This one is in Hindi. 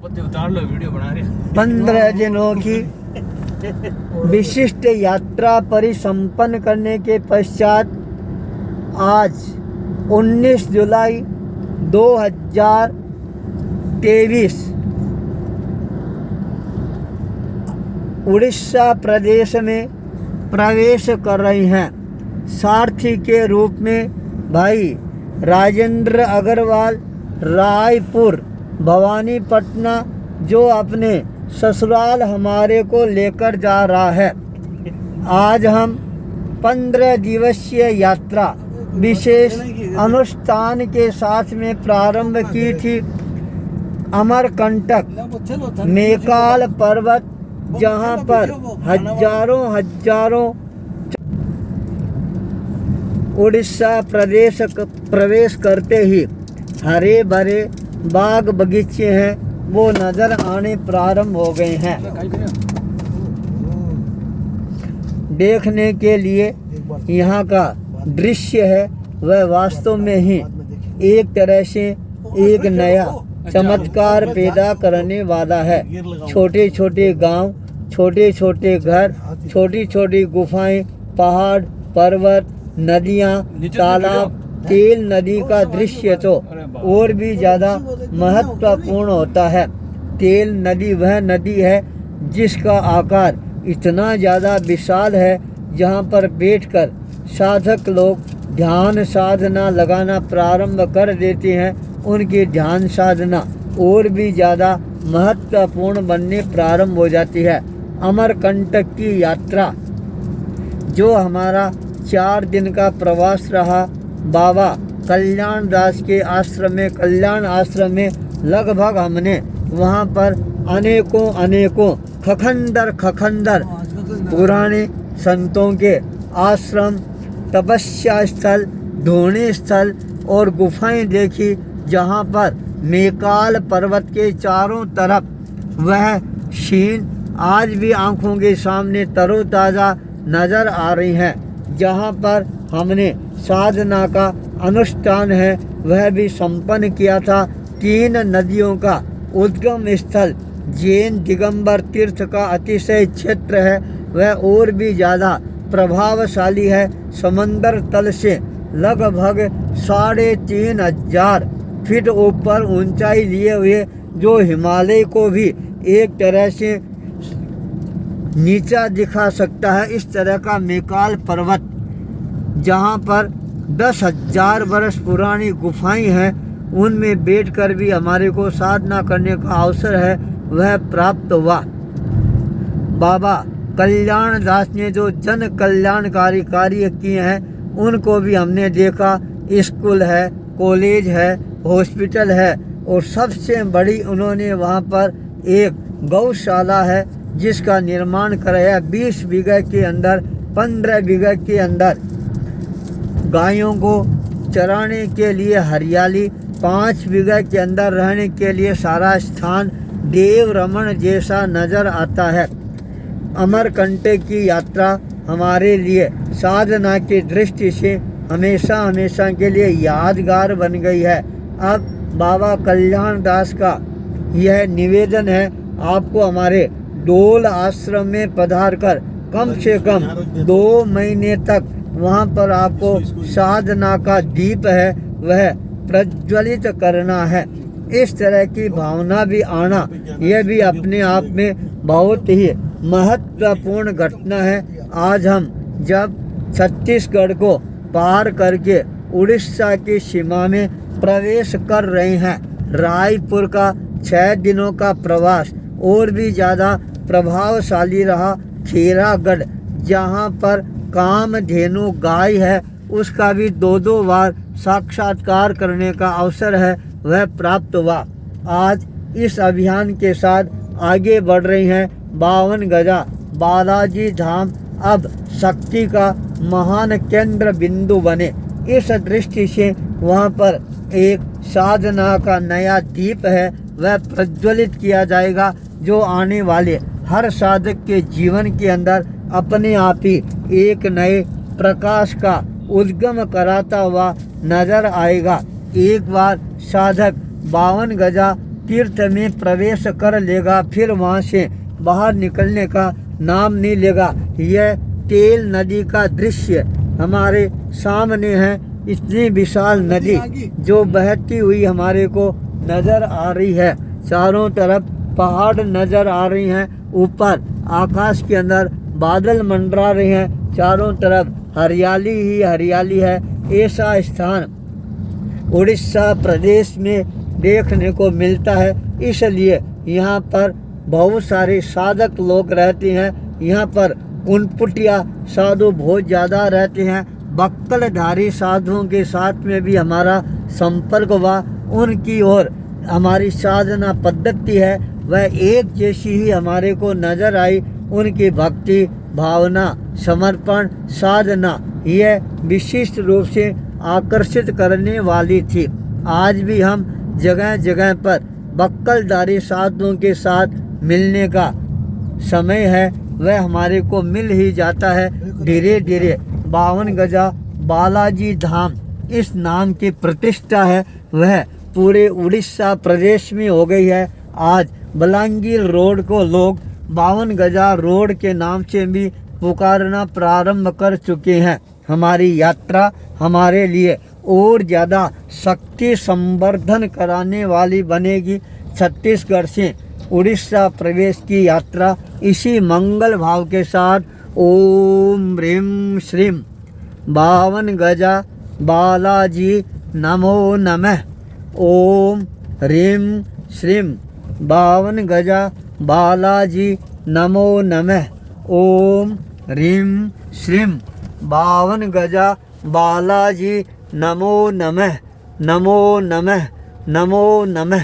उतार लो, वीडियो बना रहे हैं। 15 दिनों की विशिष्ट यात्रा परिसंपन्न करने के पश्चात आज 19 जुलाई 2023 उड़ीसा प्रदेश में प्रवेश कर रही हैं। सारथी के रूप में भाई राजेंद्र अग्रवाल रायपुर भवानीपटना, जो अपने ससुराल हमारे को लेकर जा रहा है। आज हम 15 दिवसीय यात्रा विशेष अनुष्ठान के साथ में प्रारंभ की थी। अमरकंटक मेकाल पर्वत, जहाँ पर हजारों उड़ीसा प्रवेश करते ही हरे भरे बाग बगीचे हैं, वो नजर आने प्रारंभ हो गए हैं। देखने के लिए यहाँ का दृश्य है वह वास्तव में ही एक तरह से एक नया चमत्कार पैदा करने वाला है। छोटे छोटे गांव, छोटे छोटे घर, छोटी छोटी गुफाएं, पहाड़, पर्वत, नदियाँ, तालाब, तेल नदी का दृश्य तो और भी ज़्यादा महत्वपूर्ण होता है। तेल नदी वह नदी है जिसका आकार इतना ज़्यादा विशाल है, जहाँ पर बैठकर साधक लोग ध्यान साधना लगाना प्रारंभ कर देते हैं। उनकी ध्यान साधना और भी ज़्यादा महत्वपूर्ण बनने प्रारंभ हो जाती है। अमरकंटक की यात्रा जो हमारा 4 दिन का प्रवास रहा, बाबा कल्याण दास के आश्रम में, कल्याण आश्रम में लगभग हमने वहाँ पर अनेकों खखंदर पुराने संतों के आश्रम, तपस्या स्थल, धोने स्थल और गुफाएं देखी, जहाँ पर मेकाल पर्वत के चारों तरफ वह शीन आज भी आंखों के सामने तरोताज़ा नज़र आ रही हैं। जहाँ पर हमने साधना का अनुष्ठान है वह भी संपन्न किया था। 3 नदियों का उद्गम स्थल जैन दिगंबर तीर्थ का अतिशय क्षेत्र है, वह और भी ज़्यादा प्रभावशाली है। समंदर तल से लगभग 3500 फीट ऊपर ऊंचाई लिए हुए, जो हिमालय को भी एक तरह से नीचा दिखा सकता है, इस तरह का मेकाल पर्वत, जहाँ पर 10,000 वर्ष पुरानी गुफाएं हैं, उनमें बैठकर भी हमारे को साधना करने का अवसर है वह प्राप्त हुआ। बाबा कल्याण दास ने जो जन कल्याणकारी कार्य किए हैं उनको भी हमने देखा। स्कूल है, कॉलेज है, हॉस्पिटल है, और सबसे बड़ी उन्होंने वहाँ पर एक गौशाला है जिसका निर्माण कराया। 20 बीघा के अंदर, 15 बीघा के अंदर गायों को चराने के लिए हरियाली, 5 बीघा के अंदर रहने के लिए सारा स्थान देव रमन जैसा नज़र आता है। अमरकंटक की यात्रा हमारे लिए साधना की दृष्टि से हमेशा के लिए यादगार बन गई है। अब बाबा कल्याण दास का यह निवेदन है, आपको हमारे डोल आश्रम में पधारकर कम से कम 2 महीने तक वहाँ पर आपको साधना का दीप है वह प्रज्वलित करना है। इस तरह की भावना भी आना, यह भी अपने आप में बहुत ही महत्वपूर्ण घटना है। आज हम जब छत्तीसगढ़ को पार करके उड़ीसा की सीमा में प्रवेश कर रहे हैं, रायपुर का 6 दिनों का प्रवास और भी ज़्यादा प्रभावशाली रहा। खेरागढ़, जहाँ पर कामधेनु गाय है, उसका भी 2 बार साक्षात्कार करने का अवसर है वह प्राप्त हुआ। आज इस अभियान के साथ आगे बढ़ रही हैं 52 गजा बालाजी धाम अब शक्ति का महान केंद्र बिंदु बने। इस दृष्टि से वहाँ पर एक साधना का नया दीप है वह प्रज्वलित किया जाएगा, जो आने वाले हर साधक के जीवन के अंदर अपने आप ही एक नए प्रकाश का उद्गम कराता हुआ नजर आएगा। एक बार साधक 52 गजा तीर्थ में प्रवेश कर लेगा, फिर वहाँ से बाहर निकलने का नाम नहीं लेगा। यह तेल नदी का दृश्य हमारे सामने है। इतनी विशाल नदी जो बहती हुई हमारे को नज़र आ रही है। चारों तरफ पहाड़ नज़र आ रही हैं, ऊपर आकाश के अंदर बादल मंडरा रहे हैं, चारों तरफ हरियाली ही हरियाली है। ऐसा स्थान उड़ीसा प्रदेश में देखने को मिलता है, इसलिए यहाँ पर बहुत सारे साधक लोग रहते हैं। यहाँ पर उनपुटिया साधु बहुत ज़्यादा रहते हैं। बक्कलधारी साधुओं के साथ में भी हमारा संपर्क हुआ। उनकी ओर हमारी साधना पद्धति है वह एक जैसी ही हमारे को नज़र आई। उनकी भक्ति भावना समर्पण साधना यह विशिष्ट रूप से आकर्षित करने वाली थी। आज भी हम जगह जगह पर बक्कलधारी साधुओं के साथ मिलने का समय है, वह हमारे को मिल ही जाता है। धीरे धीरे 52 गजा बालाजी धाम इस नाम की प्रतिष्ठा है वह पूरे उड़ीसा प्रदेश में हो गई है। आज बलांगीर रोड को लोग 52 गजा रोड के नाम से भी पुकारना प्रारंभ कर चुके हैं। हमारी यात्रा हमारे लिए और ज़्यादा शक्ति संवर्धन कराने वाली बनेगी। छत्तीसगढ़ से उड़ीसा प्रवेश की यात्रा इसी मंगल भाव के साथ ओम ह्रीं श्रीं 52 गजा बालाजी नमो नमः। ओम ह्रीं श्रीं 52 गजा बालाजी नमो नमः। ओम ह्रीं श्रीं 52 गजा बालाजी नमो नमः। नमो नमः। नमो नमः।